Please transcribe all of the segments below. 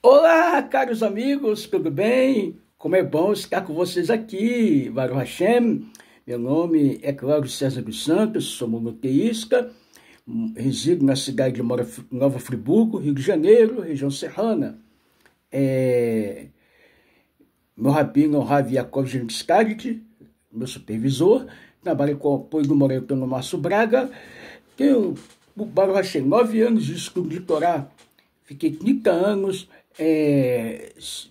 Olá, caros amigos, tudo bem? Como é bom estar com vocês aqui, Baruch Hashem. Meu nome é Cláudio César dos Santos, sou monoteísta, resido na cidade de Nova Friburgo, Rio de Janeiro, região serrana. Meu rabino é o Rav Yaakov Genskadit, meu supervisor, trabalho com o apoio do Moretano Márcio Braga. Tenho, Baruch Hashem, 9 anos de estudo de Torá, fiquei 30 anos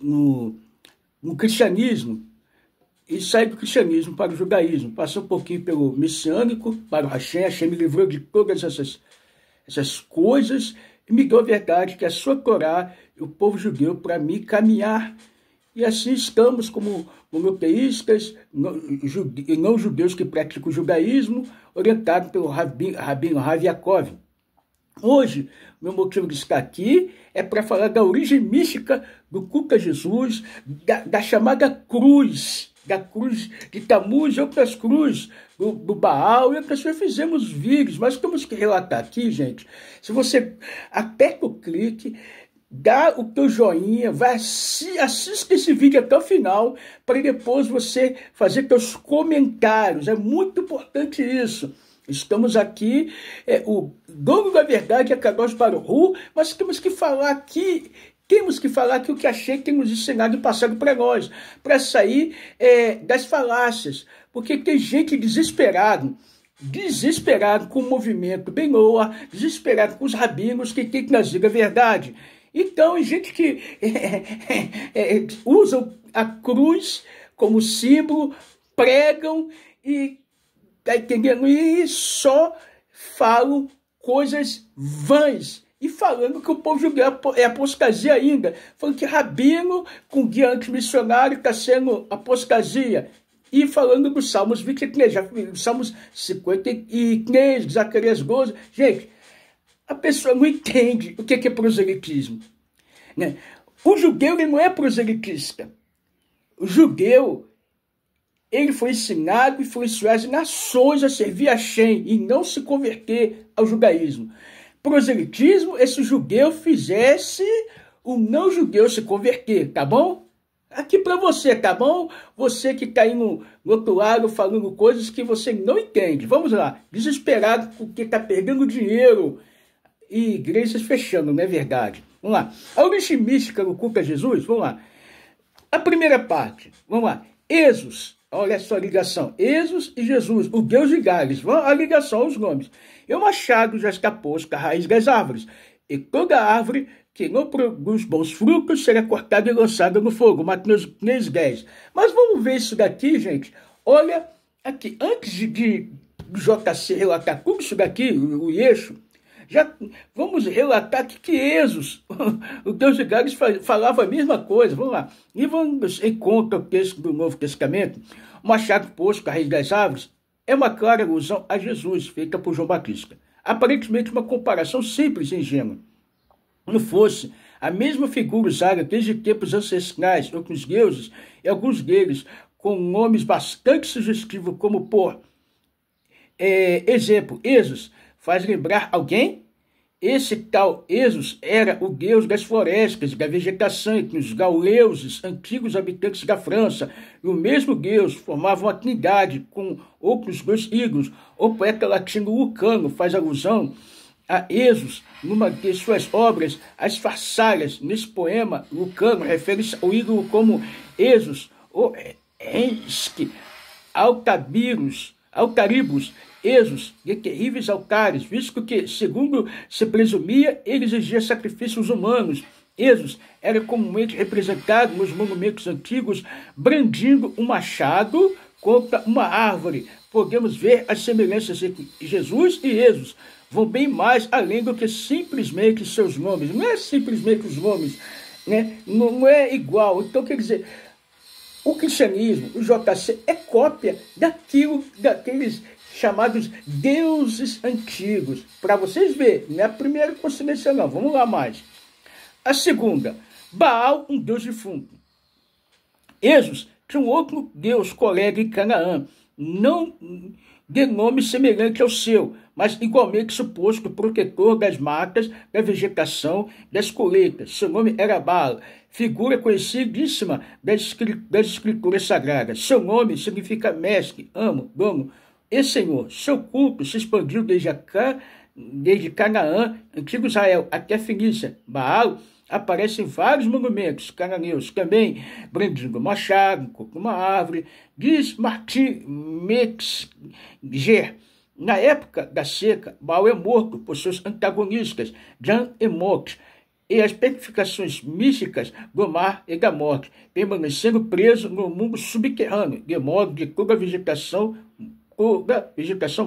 no cristianismo e saí do cristianismo para o judaísmo. Passei um pouquinho pelo messiânico, para o Hashem me livrou de todas essas coisas e me deu a verdade que a sua Torá e o povo judeu para me caminhar. E assim estamos como monoteístas e não judeus que praticam o judaísmo, orientados pelo rabino Rav Yaakov. Hoje, meu motivo de estar aqui é para falar da origem mística do culto a Jesus, da chamada cruz, da cruz de Tamuz e outras cruzes do Baal e outras coisas. Fizemos vídeos, mas temos que relatar aqui, gente. Se você aperta o clique, dá o teu joinha, assista esse vídeo até o final, para depois você fazer teus comentários. É muito importante isso. Estamos aqui, o dono da verdade é Kadosh Baruch Hu, mas temos que falar aqui o que achei que temos ensinado e passado para nós, para sair das falácias, porque tem gente desesperado com o movimento Benoa, desesperado com os rabinos que tem que nos dizer a verdade. Então, gente que usam a cruz como símbolo, pregam e tá entendendo? E só falam coisas vãs. E falando que o povo judeu é apostasia ainda. Falando que rabino com guia antimissionário está sendo apostasia. E falando dos Salmos 23, Salmos 53, Zacarias 12. Gente, a pessoa não entende o que é proselitismo. Né? O judeu ele não é proselitista. O judeu ele foi ensinado e influenciou as nações a servir a Hashem e não se converter ao judaísmo. Proselitismo, esse judeu fizesse o não judeu se converter, tá bom? Aqui para você, tá bom? Você que está aí no outro lado falando coisas que você não entende. Vamos lá, desesperado porque está perdendo dinheiro e igrejas fechando, não é verdade? Vamos lá. A origem mística no culto a Jesus, vamos lá. A primeira parte, vamos lá. Êxodo. Olha só a ligação. Êxodo e Jesus, o Deus de Gales. A ligação aos nomes. E o machado já escapou a raiz das árvores. E toda árvore que não produz bons frutos será cortada e lançada no fogo. Mateus 3:10. Mas vamos ver isso daqui, gente. Olha aqui. Antes de JC relatar tudo isso daqui, o eixo, já vamos relatar que Êxodo, o Deus de Gales, falava a mesma coisa. Vamos lá. E vamos em conta o texto do Novo Testamento. O machado posto com a raiz das árvores é uma clara alusão a Jesus, feita por João Batista. Aparentemente uma comparação simples e ingênua. Não fosse a mesma figura usada desde tempos ancestrais com os deuses, e alguns deles com nomes bastante sugestivos, como por exemplo, Êxodo, faz lembrar alguém? Esse tal Êxodo era o deus das florestas, da vegetação, entre os gauleuses, antigos habitantes da França. E o mesmo deus formava uma trindade com outros dois ídolos. O poeta latino Lucano faz alusão a Êxodo numa de suas obras, As Farsálias. Nesse poema, Lucano refere-se ao ídolo como Êxodo, ou Enski, Altaribus, Êxodo de terríveis altares, visto que, segundo se presumia, ele exigia sacrifícios humanos. Êxodo era comumente representado nos monumentos antigos brandindo um machado contra uma árvore. Podemos ver as semelhanças entre Jesus e Êxodo. Vão bem mais além do que simplesmente seus nomes. Não é simplesmente os nomes, né? Não é igual. Então, quer dizer, o cristianismo, o JC, é cópia daqueles chamados deuses antigos. Para vocês verem, não é a primeira coincidência não. Vamos lá mais. A segunda, Baal, um deus defunto. Êxodo tinha um outro deus colega em Canaã. Não de nome semelhante ao seu, mas igualmente suposto protetor das matas, da vegetação, das colheitas. Seu nome era Baal, figura conhecidíssima das escrituras sagradas. Seu nome significa mestre, amo, dono e senhor. Seu culto se expandiu desde Canaã, antigo Israel, até a Fenícia. Baal aparece em vários monumentos cananeus, também brandindo machado, uma árvore. Diz Martin Metzger: na época da seca, Baal é morto por seus antagonistas, Jan e Mok, e as personificações místicas do mar e da morte, permanecendo preso no mundo subterrâneo, de modo que toda a vegetação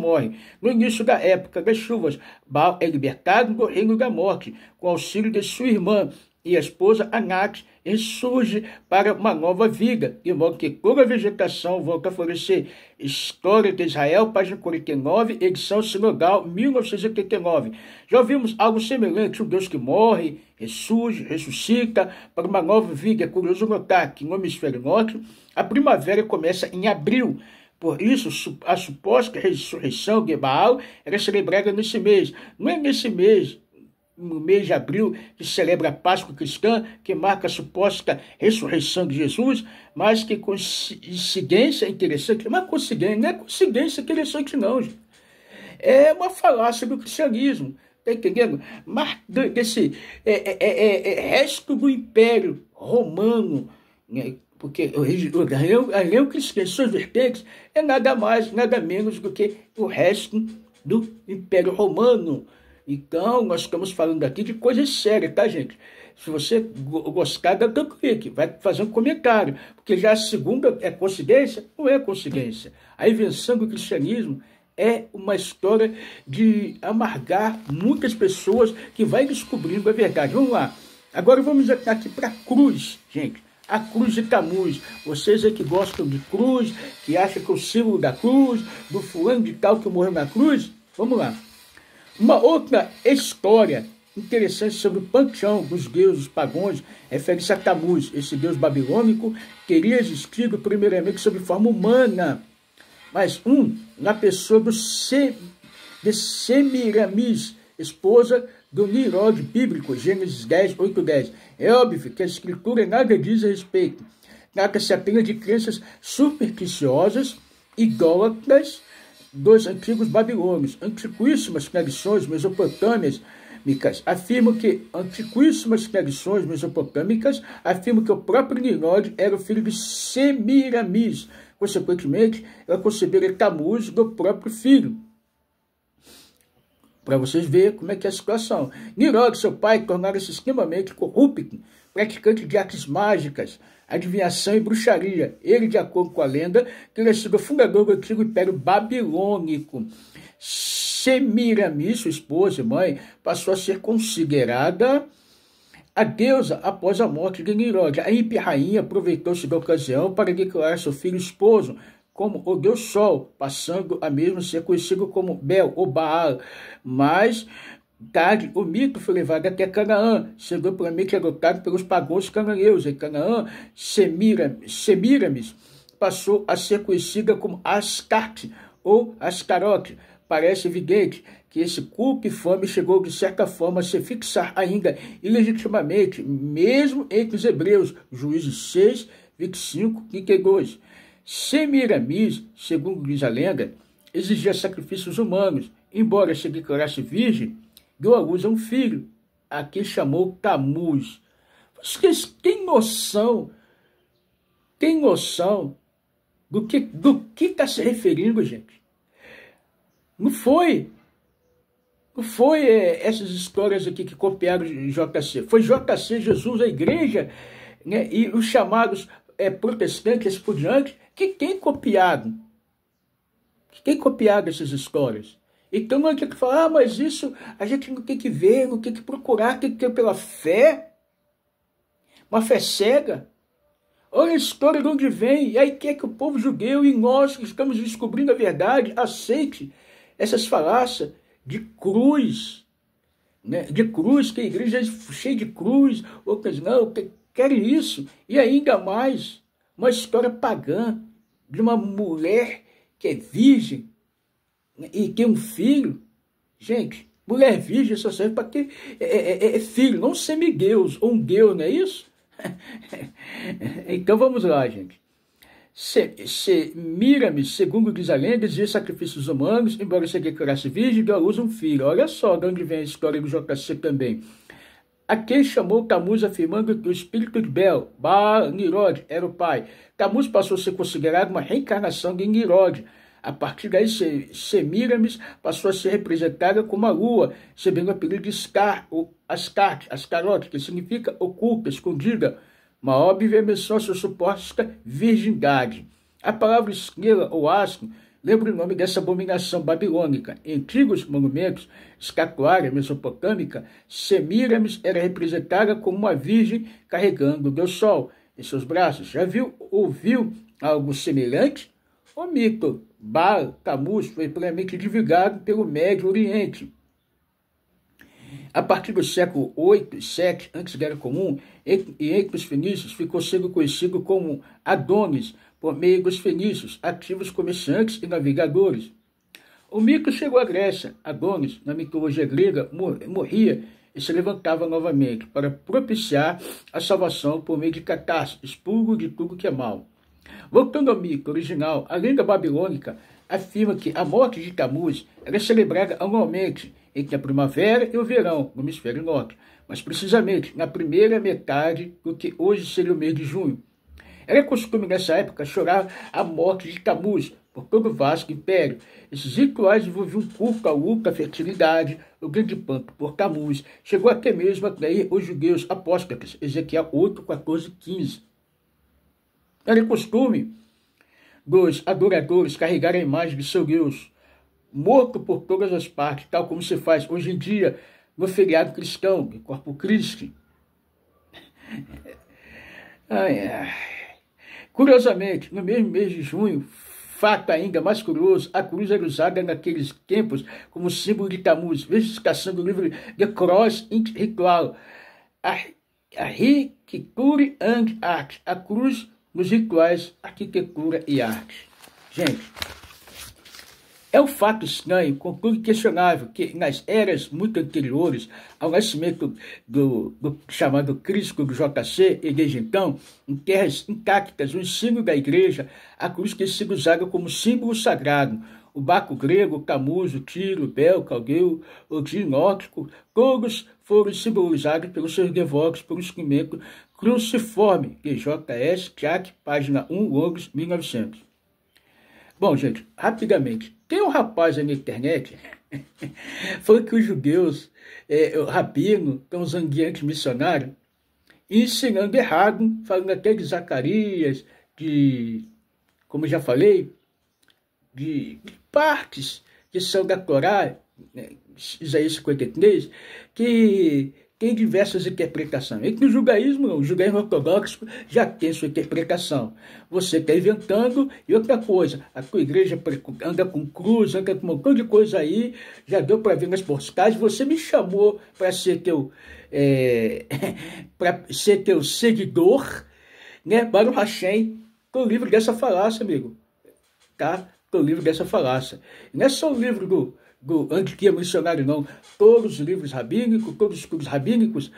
morre. No início da época das chuvas, Baal é libertado do reino da morte, com auxílio de sua irmã e a esposa Anak, ressurge para uma nova vida, de modo que toda a vegetação volta a florescer. História de Israel, página 49, edição sinodal, 1989. Já ouvimos algo semelhante, um Deus que morre, ressurge, ressuscita para uma nova vida. É curioso notar que no hemisfério norte, a primavera começa em abril. Por isso, a suposta ressurreição de Baal era celebrada nesse mês. Não é nesse mês, no mês de abril, que celebra a Páscoa cristã, que marca a suposta ressurreição de Jesus, mas que coincidência interessante. Não é coincidência interessante, não, gente. É uma falácia do cristianismo, tá entendendo? Mas desse resto do Império Romano, né? Porque a religião cristã, suas vertentes, é nada mais, nada menos do que o resto do Império Romano. Então, nós estamos falando aqui de coisas sérias, tá, gente? Se você gostar, dá teu clique, vai fazer um comentário, porque já a segunda é coincidência? Não é coincidência. A invenção do cristianismo é uma história de amargar muitas pessoas que vai descobrindo a verdade. Vamos lá. Agora vamos aqui para a cruz, gente. A cruz de Tamuz. Vocês aí que gostam de cruz, que acham que o símbolo da cruz, do fulano de tal que morreu na cruz, vamos lá. Uma outra história interessante sobre o panteão dos deuses pagãos refere-se a Tamuz, esse deus babilônico, teria existido primeiramente sob forma humana, mas na pessoa de Semiramis, esposa do Nimrod bíblico, Gênesis 10, 8, 10. É óbvio que a escritura nada diz a respeito. Trata-se apenas de crenças supersticiosas, idólatras dos antigos babilônios. Antiquíssimas tradições mesopotâmicas afirmam que o próprio Nimrod era o filho de Semiramis. Consequentemente, ela concebeu Tamuz do próprio filho. Para vocês verem como é que é a situação. Nimrod, seu pai, tornaram-se extremamente corrupto, praticante de artes mágicas, adivinhação e bruxaria. Ele, de acordo com a lenda, teria sido o fundador do antigo Império Babilônico. Semiramis, sua esposa e mãe, passou a ser considerada a deusa após a morte de Nimrod. A ímpia rainha aproveitou-se da ocasião para declarar seu filho esposo como o Deus Sol, passando a mesmo ser conhecido como Bel ou Baal. Mas tarde, o mito foi levado até Canaã, sendo amplamente adotado pelos pagãos cananeus. Em Canaã, Semiramis passou a ser conhecida como Astarte ou Astarote. Parece evidente que esse culto e fome chegou, de certa forma, a se fixar ainda ilegitimamente, mesmo entre os hebreus. Juízes 6, 25, 32. Semiramis, segundo diz a lenda, exigia sacrifícios humanos. Embora se declarasse virgem, deu à luz a um filho, a quem chamou Tamuz. Vocês têm noção do que está se referindo, gente? Não foi essas histórias aqui que copiaram de JC. Foi JC, Jesus, a igreja, né, e os chamados protestantes por diante, que tem copiado essas histórias. Então não adianta falar, mas isso a gente não tem que ver, não tem que procurar, tem que ter pela fé, uma fé cega. Olha a história de onde vem, e aí quer que o povo judeu e nós que estamos descobrindo a verdade aceite essas falácias de cruz, né? De cruz, que a igreja é cheia de cruz, outras não, querem isso, e ainda mais uma história pagã de uma mulher que é virgem, e tem um filho, gente, mulher virgem só serve para ter filho, não semideus, ou um deus, não é isso? Então vamos lá, gente. Semiramis, segundo diz a lenda, dizia sacrifícios humanos, embora se declarasse virgem, deu à luz um filho. Olha só de onde vem a história do JC também. A quem chamou Tammuz, afirmando que o espírito de Bel, Baal, Nirod, era o pai. Tammuz passou a ser considerado uma reencarnação de Nirod. A partir daí, Semiramis passou a ser representada como a lua, recebendo o apelido de Ascarote, que significa oculta, escondida. Uma óbvia menção à sua suposta virgindade. A palavra esquila ou asno lembra o nome dessa abominação babilônica. Em antigos monumentos, escatuária mesopotâmica, Semiramis era representada como uma virgem carregando o deus Sol em seus braços. Já ouviu algo semelhante? O mito Baal, Tammuz, foi plenamente divulgado pelo Médio Oriente. A partir do século 8 e 7, antes da Era Comum, e entre os fenícios, ficou sendo conhecido como Adonis, por meio dos fenícios, ativos comerciantes e navegadores. O mito chegou à Grécia. Adonis, na mitologia grega, morria e se levantava novamente para propiciar a salvação por meio de catástrofe, expurgo de tudo que é mal. Voltando ao mito original, a lenda babilônica afirma que a morte de Tammuz era celebrada anualmente entre a primavera e o verão, no hemisfério norte, mas precisamente na primeira metade do que hoje seria o mês de junho. Era costume nessa época chorar a morte de Tammuz por todo o vasto império. Esses rituais envolviam culto à luta, à fertilidade, o grande pranto por Tammuz. Chegou até mesmo a atrair os judeus apóstatas, Ezequiel 8, 14, 15. Era costume dos adoradores carregar a imagem de seu Deus, morto por todas as partes, tal como se faz hoje em dia no feriado cristão, de Corpus Christi. Curiosamente, no mesmo mês de junho, fato ainda mais curioso, a cruz era usada naqueles tempos como símbolo de Tammuz. Veja caçando o livro The Cross in Ritual, Architecture and Art, a cruz nos rituais, arquitetura e arte. Gente, é um fato estranho, contudo questionável, que nas eras muito anteriores ao nascimento do chamado Cristo do JC, e desde então, em terras intactas, o ensino da igreja, a cruz tem sido usada como símbolo sagrado. O baco grego, Tammuz, o Tiro, o Bel, o Caldeu, o Dinótico, todos foram simbolizados pelos seus devotos por um instrumento cruciforme, JS, Tchac, página 1, Londres, 1900. Bom, gente, rapidamente, tem um rapaz aí na internet falando que os judeus, o rabino, estão usando guiante missionário, ensinando errado, falando até de Zacarias, como já falei, de partes que são da Torá, né, Isaías 53, que tem diversas interpretações. E que no judaísmo, não, o judaísmo ortodoxo já tem sua interpretação. Você está inventando, e outra coisa, a tua igreja anda com cruz, anda com um montão de coisa aí, já deu para ver nas postagens, você me chamou para ser teu seguidor, né? Baruch Hashem, estou livre dessa falácia, amigo. Tá? Estou livre dessa falácia. Não é só o livro do antiquia missionário, não. Todos os livros rabínicos, todos os estudos rabínicos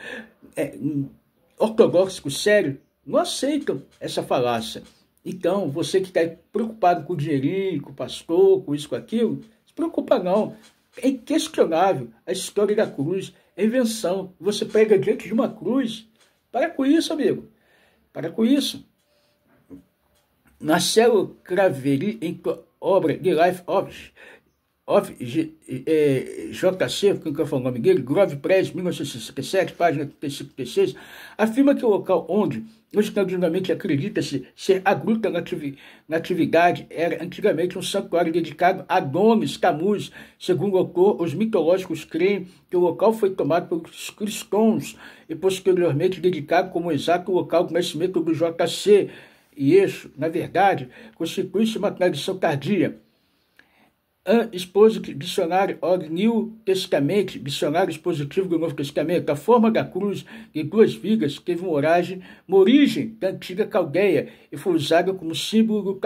ortodoxos, sérios, não aceitam essa falácia. Então, você que está preocupado com o dinheirinho, com o pastor, com isso, com aquilo, não se preocupa não. É inquestionável. A história da cruz é invenção. Você pega diante de uma cruz. Para com isso, amigo. Para com isso. Marcelo Craveri, em obra The Life of JC, que é o nome dele, Grove Press, 1967, página 35-36, afirma que o local onde originalmente acredita-se ser a Gruta Natividade era antigamente um santuário dedicado a Adonis, Tammuz. Segundo o autor, os mitológicos creem que o local foi tomado pelos cristãos e posteriormente dedicado como exato local do nascimento do JC. E isso, na verdade, constitui-se uma tradição tardia. Dicionário of New Testament, dicionário expositivo do Novo Testamento. A forma da cruz de duas vigas teve uma origem da antiga Caldeia e foi usada como símbolo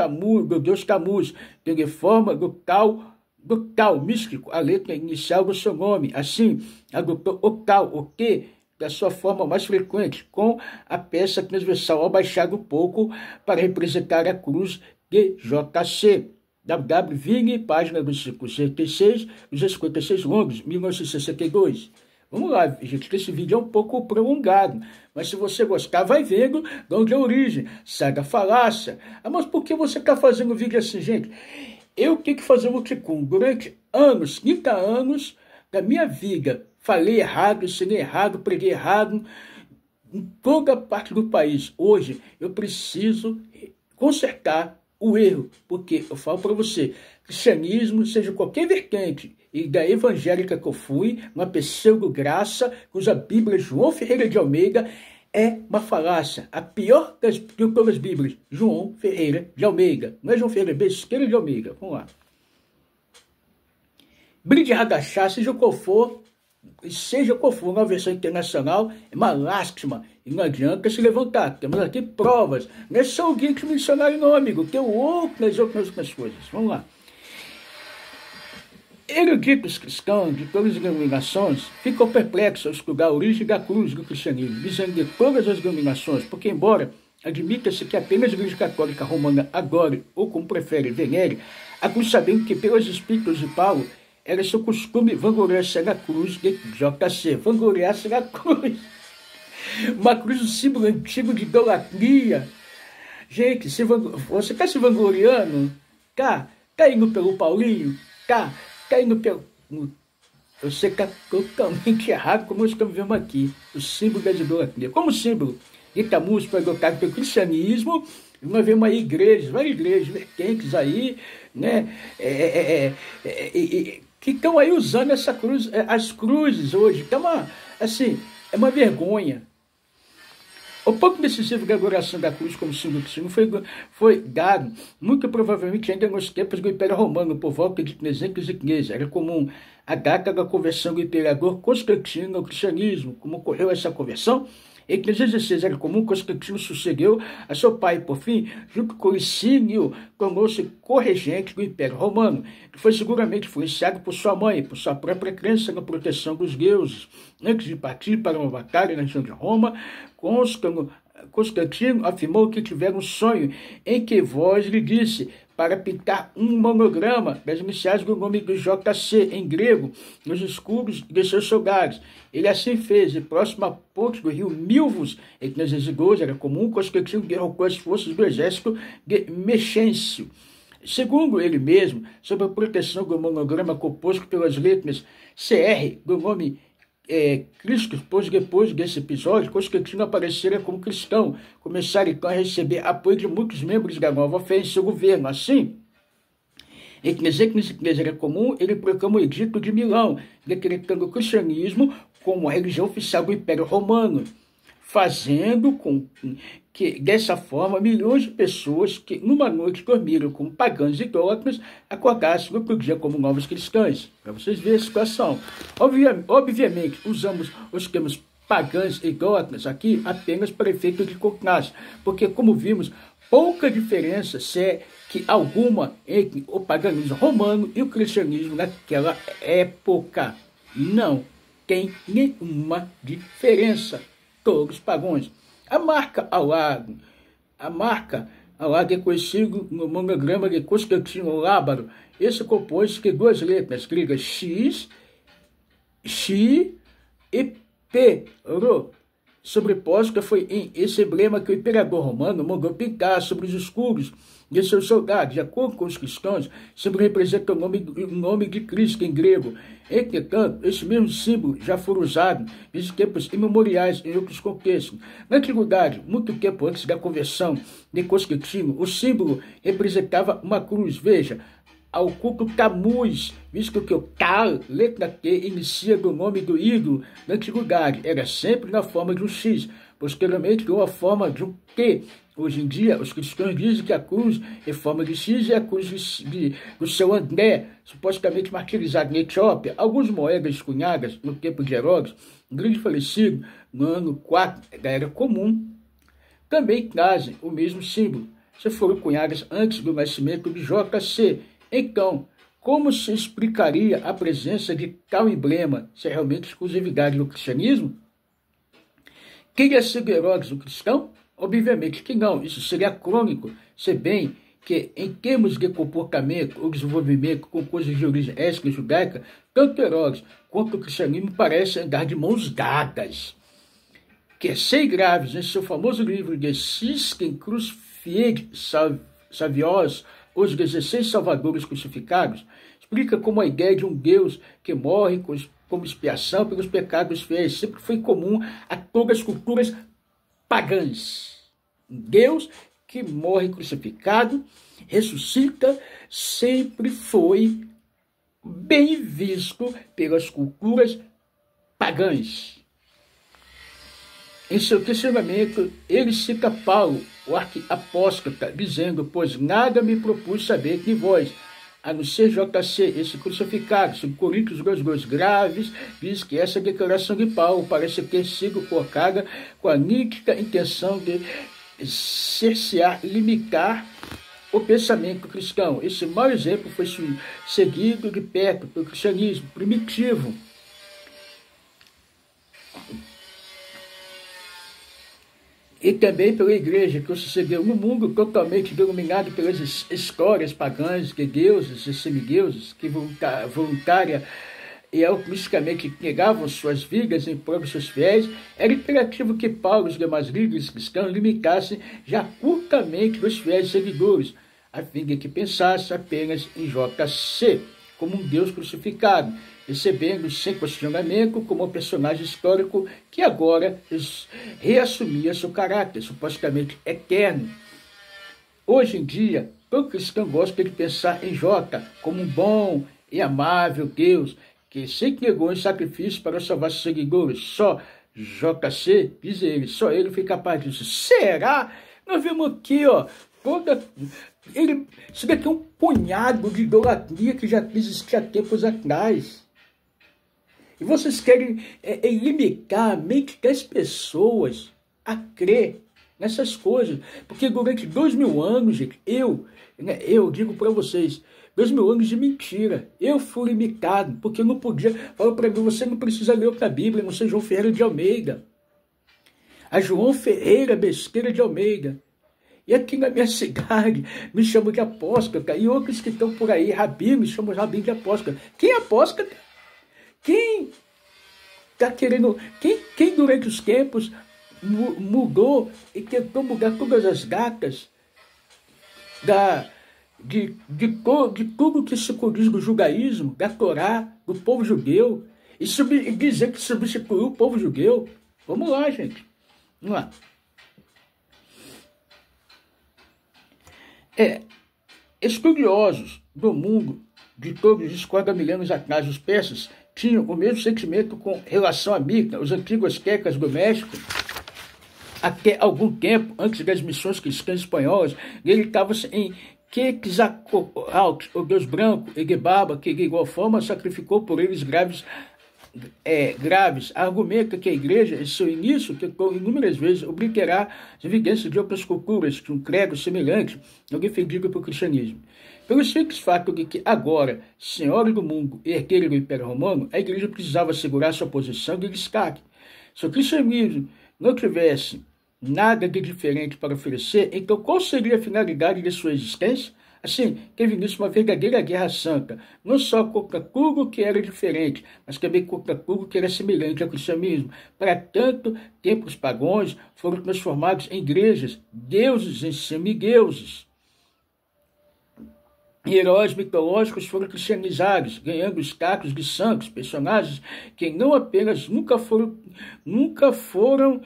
do deus Tammuz, de forma do tal do tal místico, a letra inicial do seu nome. Assim, adotou o tal, o que, da sua forma mais frequente, com a peça transversal abaixada um pouco para representar a cruz de JC. Vini, página 256, os 56 longos, 1962. Vamos lá, gente, que esse vídeo é um pouco prolongado, mas se você gostar, vai vendo de onde é a origem, sai da falácia. Ah, mas por que você está fazendo vídeo assim, gente? Eu tenho que fazer um ticum. Durante anos, 30 anos da minha vida, falei errado, ensinei errado, preguei errado, em toda parte do país. Hoje, eu preciso consertar o erro, porque eu falo para você, cristianismo, seja qualquer vertente, e da evangélica que eu fui, uma pseudo-graça, que usa a Bíblia João Ferreira de Almeida, é uma falácia. A pior das Bíblias, João Ferreira de Almeida. Não é João Ferreira, Besqueira de Almeida. Vamos lá. Brinde Radachá, seja qual for, na versão internacional, é uma lástima. E não adianta se levantar. Temos aqui provas. Não é só o guia que missionário, não, amigo. Tem outras coisas. Vamos lá. Eruditos cristãos de todas as denominações ficam perplexos ao estudar a origem da cruz do cristianismo, dizendo de todas as denominações, porque embora admita-se que apenas a Igreja Católica Romana adore, ou como prefere, venere, a cruz sabendo que pelos Espíritos de Paulo era seu costume vangloriar-se na cruz de JC, vangloriar-se na cruz. Uma cruz, um símbolo antigo de idolatria. Gente, você está se vangloriando? Tá indo pelo Paulinho? Tá indo pelo... Eu sei que está totalmente errado, como nós estamos vendo aqui. O símbolo da idolatria. Como símbolo de Tammuz foi adotado pelo cristianismo, nós vemos aí várias igrejas, vertentes aí, né? Que estão aí usando essa cruz, as cruzes hoje. Então, assim, é uma vergonha. O pouco decisivo da adoração da cruz como símbolo cristiano foi dado, muito provavelmente ainda nos tempos do Império Romano, por volta de 315. Era comum a data da conversão do imperador Constantino ao cristianismo. Como ocorreu essa conversão? Em 316 era comum, Constantino sucedeu a seu pai, por fim, junto com Licínio, tornou-se corregente do Império Romano, que foi seguramente influenciado por sua mãe, por sua própria crença na proteção dos deuses. Antes de partir para uma batalha na região de Roma, Constantino afirmou que tivera um sonho em que voz lhe disse para pintar um monograma das iniciais do nome do JC em grego nos escudos de seus soldados. Ele assim fez, e próximo à ponte do rio Milvos, em 512, era comum, Constantino derrocou as forças do exército de Mexêncio. Segundo ele mesmo, sob a proteção do monograma composto pelas letras CR do nome Cristo, pois depois desse episódio, Constantino aparecera como cristão, começaram então a receber apoio de muitos membros da nova fé em seu governo. Assim, em 513 era comum, ele proclamou o Edito de Milão, decretando o cristianismo como a religião oficial do Império Romano, fazendo com que, dessa forma, milhões de pessoas que numa noite dormiram como pagãos e idólatras acordassem no outro dia como novos cristãos. Para vocês verem a situação. Obviamente, usamos os termos pagãos e idólatras aqui apenas para efeito de contraste, porque, como vimos, pouca diferença, se é que alguma, entre o paganismo romano e o cristianismo naquela época. Não tem nenhuma diferença. Todos pagãos. A marca ao lado é conhecido no monograma de Constantino Lábaro. Esse compôs de duas letras gregas X e P, sobreposta foi em esse emblema que o imperador romano mandou pintar sobre os escudos de seus soldados. De acordo com os cristãos, sempre representa o nome de Cristo em grego. Entretanto, esse mesmo símbolo já foi usado desde tempos imemoriais em outros contextos. Na antiguidade, muito tempo antes da conversão de Constantino, o símbolo representava uma cruz. Veja, ao culto Tammuz, visto que o Tal, letra T, inicia do nome do ídolo na antiguidade, era sempre na forma de um X, posteriormente deu a forma de um T. Hoje em dia, os cristãos dizem que a cruz em forma de X é a cruz do seu André, supostamente martirizado na Etiópia. Algumas moedas cunhadas no tempo de Herodes, um grande falecido, no ano 4 da Era Comum, também trazem o mesmo símbolo, se foram cunhadas antes do nascimento de JC. Então, como se explicaria a presença de tal emblema, se é realmente exclusividade do cristianismo? Queria ser heródoto cristão? Obviamente que não, isso seria crônico, se bem que, em termos de comportamento ou desenvolvimento com coisas de origem étnica e judaica, tanto Herodes quanto o cristianismo parecem andar de mãos dadas. Quercey Graves, em seu famoso livro de Sisken Crucified Savios, os 16 Salvadores Crucificados, explica como a ideia de um Deus que morre como expiação pelos pecados fiéis sempre foi comum a todas as culturas pagãs. Um Deus que morre crucificado, ressuscita, sempre foi bem visto pelas culturas pagãs. Em seu questionamento, ele cita Paulo, o arquiapóstata, dizendo: pois nada me propus saber que vós, a não ser JC, esse crucificado, 2 Coríntios 2 Graves, diz que essa declaração de Paulo parece ter sido colocada com a nítida intenção de cercear, limitar o pensamento cristão. Esse mau exemplo foi seguido de perto pelo cristianismo primitivo. E também pela igreja, que sucedeu no mundo totalmente dominado pelas histórias pagãs de deuses e semideuses, que voluntária e altruisticamente negavam suas vidas em prol dos seus fiéis. Era imperativo que Paulo e os demais líderes cristãos limitassem já curtamente os fiéis seguidores, a fim de que pensassem apenas em JC, como um Deus crucificado, recebendo sem questionamento como um personagem histórico que agora reassumia seu caráter, supostamente eterno. Hoje em dia, todo cristão gosta de pensar em J como um bom e amável Deus, que se negou em sacrifício para salvar seus seguidores. Só JC, diz ele, só ele foi capaz disso. Será? Nós vemos aqui, ó, isso daqui é um punhado de idolatria que já existia há tempos atrás. E vocês querem limitar a mente das pessoas a crer nessas coisas. Porque durante 2000 anos, gente, eu digo para vocês, 2000 anos de mentira. Eu fui limitado, porque eu não podia. Falou para mim, você não precisa ler outra Bíblia, não sei João Ferreira de Almeida. A João Ferreira Besteira de Almeida. E aqui na minha cidade me chamam de apóstata. E outros que estão por aí, Rabi, me chamam Rabi de apóstata. Quem é apóstata? Quem está querendo. Quem durante os tempos mudou e tentou mudar todas as datas de tudo que se condiz do judaísmo, da Torá, do povo judeu, e dizer que substituiu o povo judeu. Vamos lá, gente. Vamos lá. Estudiosos do mundo de todos os 40 milênios atrás, os persas tinham o mesmo sentimento com relação a Mirna, os antigos quecas do México. Até algum tempo, antes das missões cristãs espanholas, gritavam-se em Quetzalcóatl, o Deus branco, e Gebaba, que de igual forma sacrificou por eles graves. Argumenta que a igreja, em seu início, tentou inúmeras vezes obliterar as evidências de outras culturas, que um credo semelhante ao defendido pelo cristianismo. Pelo simples fato de que agora, senhora do mundo e herdeira do Império Romano, a igreja precisava assegurar sua posição de destaque. Se o cristianismo não tivesse nada de diferente para oferecer, então qual seria a finalidade de sua existência? Assim, teve nisso uma verdadeira guerra santa, não só contra tudo que era diferente, mas também contra tudo que era semelhante ao cristianismo. Para tanto, templos pagãos foram transformados em igrejas, deuses em semideuses. Heróis mitológicos foram cristianizados, ganhando status de santos, personagens que não apenas nunca foram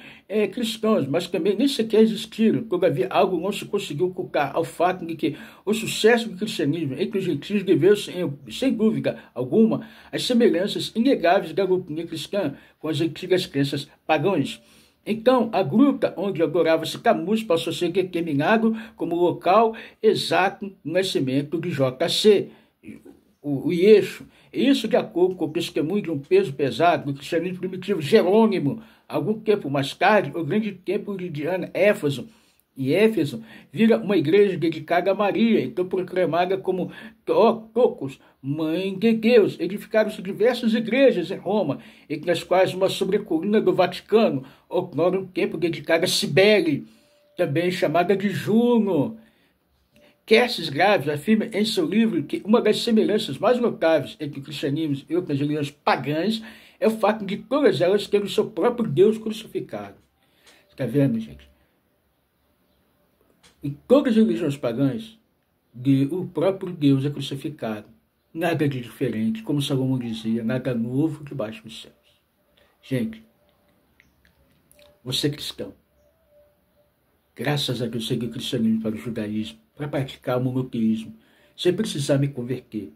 cristãos, mas também nem sequer existiram. Todavia, algo não se conseguiu ocultar ao fato de que o sucesso do cristianismo entre os gentios deveu-se, sem dúvida alguma, às semelhanças inegáveis da doutrina cristã com as antigas crenças pagãs. Então, a gruta onde adorava-se Tammuz passou a ser determinado como local exato do nascimento de JC, o Yeshu. Isso de acordo com o testemunho de um peso pesado do cristianismo primitivo Jerônimo. Algum tempo mais tarde, o grande templo de Diana, Éfeso, em Éfeso, vira uma igreja dedicada a Maria, então proclamada como Theotokos, mãe de Deus. Edificaram-se diversas igrejas em Roma, entre as quais uma sobre a coluna do Vaticano, outrora um templo dedicado a Cibele, também chamada de Juno. Kersis Graves afirma em seu livro que uma das semelhanças mais notáveis entre o cristianismo e outras religiões pagãs é o fato de todas elas terem o seu próprio Deus crucificado. Está vendo, gente? Em todas as religiões pagãs, o próprio Deus é crucificado. Nada de diferente, como Salomão dizia, nada novo debaixo dos céus. Gente, você é cristão. Graças a Deus, segui o cristianismo para o judaísmo, para praticar o monoteísmo, sem precisar me converter.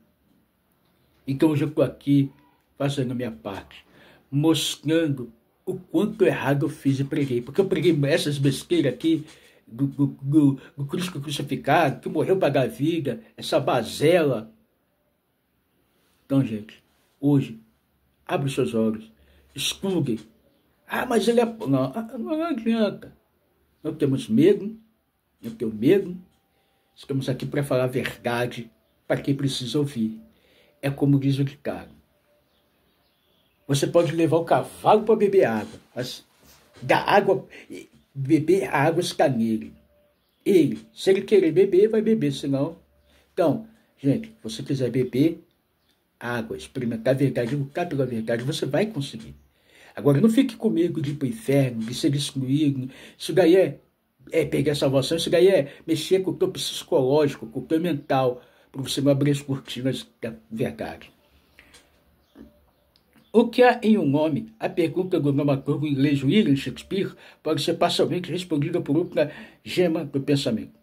Então hoje eu estou aqui fazendo a minha parte, mostrando o quanto errado eu fiz e preguei. Porque eu preguei essas besteiras aqui do Cristo crucificado, que morreu para dar vida, essa bazela. Então, gente, hoje, abre os seus olhos, estudem. Ah, mas ele é... Não adianta. Não temos medo, não tenho medo. Estamos aqui para falar a verdade para quem precisa ouvir. É como diz o ditado. Você pode levar o cavalo para beber água, mas da água, beber a água está nele. Ele, se ele querer beber, vai beber, senão... Então, gente, se você quiser beber água, experimentar a verdade, lutar pela verdade, você vai conseguir. Agora, não fique com medo de ir para o inferno, de ser excluído. Isso daí é pegar a salvação, isso daí é mexer com o teu psicológico, com o teu mental, para você não abrir as cortinas da verdade. O que há em um nome? A pergunta do dramaturgo inglês William Shakespeare pode ser parcialmente respondida por outra gema do pensamento.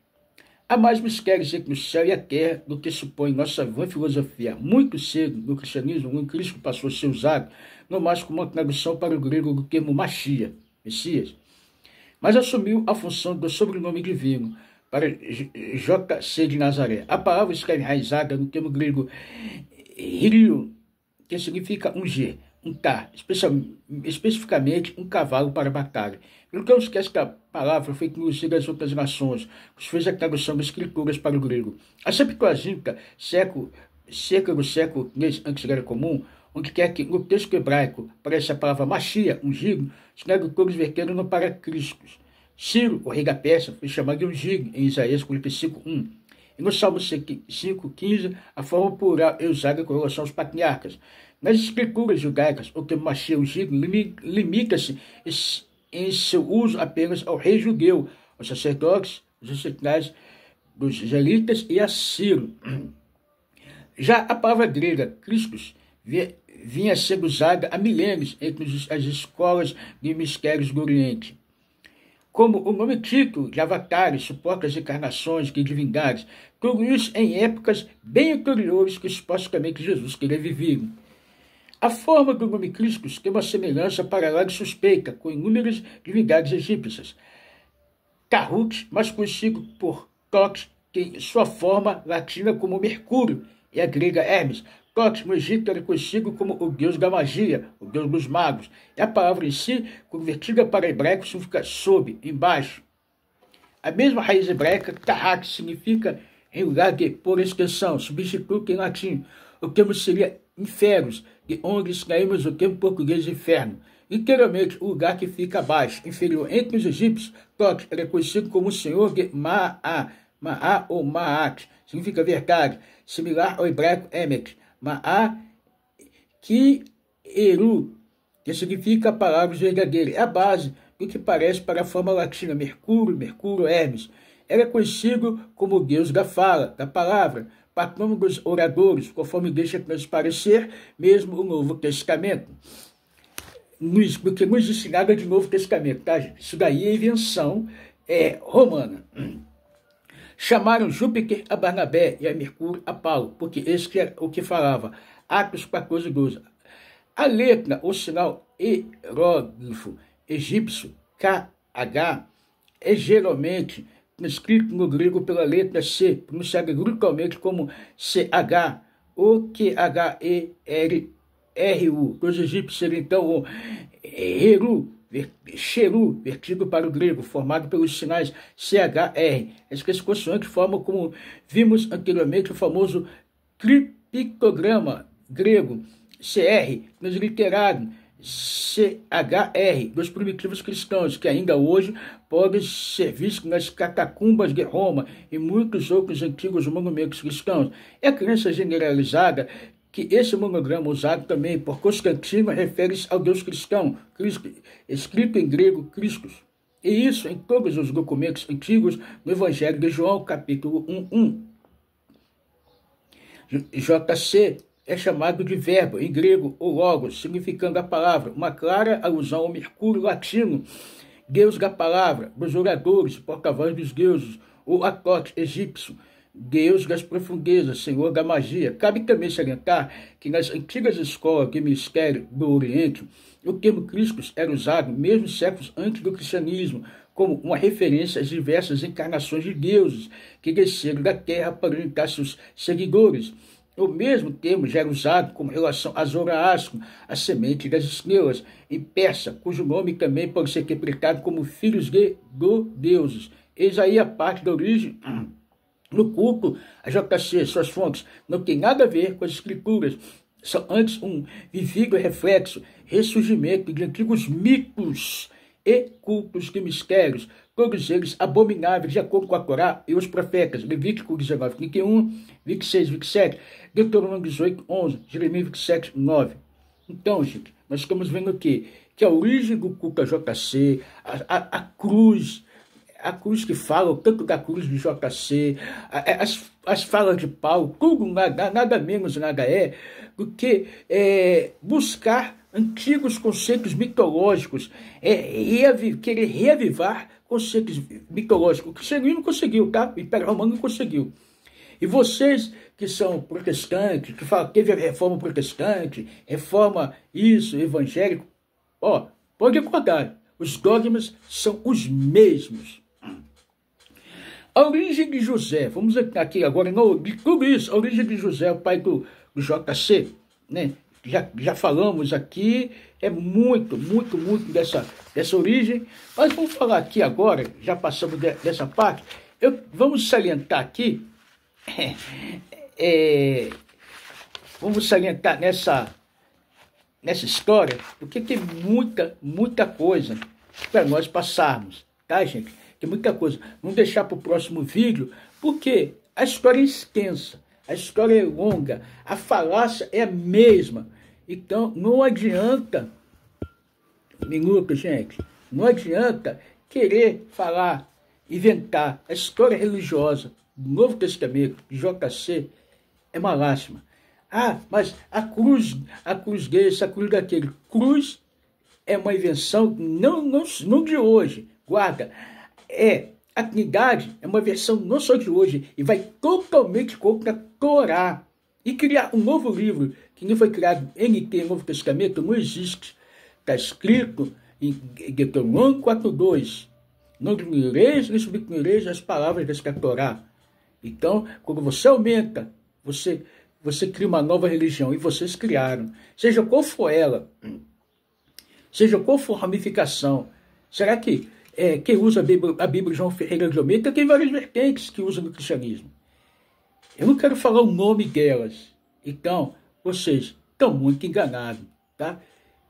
Há mais mistérios entre o céu e a terra do que supõe nossa vã filosofia. Muito cedo, no cristianismo, o Cristo passou a ser usado não mais como uma tradução para o grego do termo Machia, Messias, mas assumiu a função do sobrenome divino para JC de Nazaré. A palavra está enraizada no termo grego Hirio, que significa ungir, untar, especificamente um cavalo para a batalha. Não esquece que a palavra foi introduzida às outras nações, que fez a tradução das escrituras para o grego. A Septuaginta, cerca do século III a.C. comum, onde quer que no texto hebraico aparece a palavra Machia, ungido, os tradutores verteram no para Cristo. Ciro, o rei da Pérsia, foi chamado de ungido em Isaías 45:1. E no Salmo 5:15, a forma plural é usada com relação aos patriarcas. Nas escrituras judaicas, o termo Machia ungido limita-se em seu uso apenas ao rei judeu, aos sacerdotes, aos ancestrais dos israelitas e a Ciro. Já a palavra grega, Christos, vinha a ser usada há milênios entre as escolas de mistérios do Oriente. Como o nome título de avatares suporta as encarnações de divindades, tudo isso em épocas bem anteriores que supostamente Jesus teria vivido. A forma do nome Cristo tem uma semelhança paralela e suspeita com inúmeras divindades egípcias. Tahut, mais conhecido por Thoth, tem sua forma latina como Mercúrio, e a grega Hermes. Thoth, no Egito, era conhecido como o deus da magia, o deus dos magos. E a palavra em si, convertida para hebraico, significa sob, embaixo. A mesma raiz hebraica, Tahat, significa em lugar de, por extensão, substituto em latim. O termo seria infernos, de onde extraímos o termo português inferno. Literalmente, o lugar que fica abaixo, inferior. Entre os egípcios, Thoth era conhecido como o senhor de Ma'a, Ma'a ou Ma'at, significa verdade, similar ao hebraico Emet. Ma'a, Ki-Eru, que significa a palavra verdadeira. É a base do que parece para a forma latina Mercúrio, Hermes. Era conhecido como o deus da fala, da palavra, patrono dos oradores, conforme deixa transparecer mesmo o Novo Testamento. Porque não existe nada de Novo Testamento, tá, gente? Isso daí é invenção romana. Chamaram Júpiter a Barnabé e a Mercúrio a Paulo, porque esse é o que falava. Atos 14:12. A letra, o sinal hieróglifo egípcio, KH, é geralmente escrito no grego pela letra C, pronunciada grupalmente como CH, ou QHERU. Os egípcios seriam então o Heru, Cheru, vertido para o grego, formado pelos sinais CHR. Essas consoantes formam, como vimos anteriormente, o famoso criptograma grego, CR, transliterado CHR, dos primitivos cristãos, que ainda hoje podem ser vistos nas catacumbas de Roma e muitos outros antigos monumentos cristãos. É a crença generalizada que esse monograma, usado também por Constantino, refere-se ao Deus cristão, Cristo, escrito em grego, Christus. E isso em todos os documentos antigos no Evangelho de João, capítulo 1:1. JC é chamado de verbo, em grego, ou logos, significando a palavra, uma clara alusão ao Mercúrio latino, deus da palavra, dos oradores, porta-voz dos deuses, ou Atot egípcio, deus das profundezas, senhor da magia. Cabe também salientar que nas antigas escolas de mistério do Oriente, o termo Christus era usado mesmo séculos antes do cristianismo, como uma referência às diversas encarnações de deuses que desceram da terra para orientar seus seguidores. O mesmo termo já era usado com relação a Zoroastro, a semente das estrelas, em persa, cujo nome também pode ser interpretado como filhos de deuses. Eis aí a parte da origem. No culto, a JC, suas fontes, não tem nada a ver com as escrituras. São antes um vivido reflexo, ressurgimento de antigos mitos e cultos de mistérios, todos eles abomináveis de acordo com a Torá e os profetas, Levítico 19, 31, 26, 27, Deuteronômio 18, 11, Jeremias 27, 9. Então, gente, nós estamos vendo aqui que a origem do culto a JC, a cruz que fala, o tanto da cruz de JC, as falas de Paulo, tudo nada menos nada é do que buscar antigos conceitos mitológicos, querer reavivar conceitos mitológicos. O cristianismo não conseguiu, tá? O Império Romano não conseguiu. E vocês que são protestantes, que falam que teve a reforma protestante, reforma isso, evangélico, pode acordar, os dogmas são os mesmos. A origem de José, vamos aqui agora, de tudo isso, a origem de José, o pai do JC, né? Já falamos aqui, é muito dessa origem, mas vamos falar aqui agora, já passamos dessa parte, vamos salientar aqui, vamos salientar nessa história, porque tem muita coisa para nós passarmos, tá, gente? Tem muita coisa. Vamos deixar para o próximo vídeo, porque a história é extensa, a história é longa, a falácia é a mesma. Então, não adianta, gente, não adianta querer falar, inventar. A história religiosa do Novo Testamento, de JC, é uma lástima. Mas a cruz desse, a cruz daquele. Cruz é uma invenção não de hoje, guarda. A Trindade é uma versão não só de hoje, e vai totalmente contra a Torá. E criar um novo livro, que não foi criado NT, Novo Testamento, não existe. Está escrito em Deuteronômio 4:2. Não diminuireis, nem subdiminuireis as palavras desta Torá. Então, quando você aumenta, você cria uma nova religião, e vocês criaram. Seja qual for ela, seja qual for a ramificação. Será que quem usa a Bíblia João Ferreira de Almeida tem várias vertentes que usam no cristianismo? Eu não quero falar o nome delas. Então, vocês estão muito enganados, tá?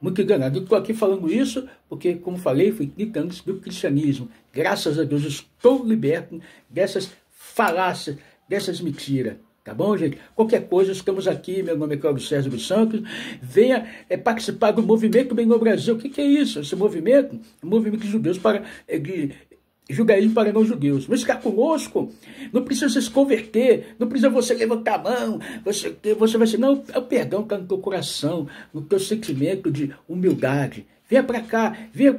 Muito enganados. Eu estou aqui falando isso porque, como falei, foi 30 anos do cristianismo. Graças a Deus, eu estou liberto dessas falácias, dessas mentiras. Tá bom, gente? Qualquer coisa, estamos aqui. Meu nome é Cláudio César dos Santos. Venha participar do movimento Bem no Brasil. O que é isso? Esse movimento é um movimento de judeus de judaísmo para não judeus. Vem ficar conosco. Não precisa se converter. Não precisa você levantar a mão. Você vai ser, não, o perdão está no teu coração, no teu sentimento de humildade. Venha para cá, venha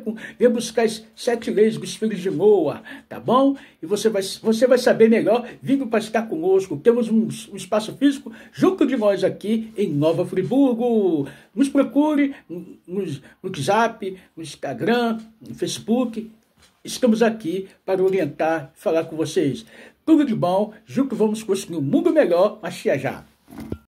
buscar as 7 leis dos filhos de Noa, tá bom? E você vai saber melhor vindo para estar conosco. Temos um espaço físico junto de nós aqui em Nova Friburgo. Nos procure no WhatsApp, no Instagram, no Facebook. Estamos aqui para orientar, falar com vocês. Tudo de bom, junto vamos construir um mundo melhor, mas já.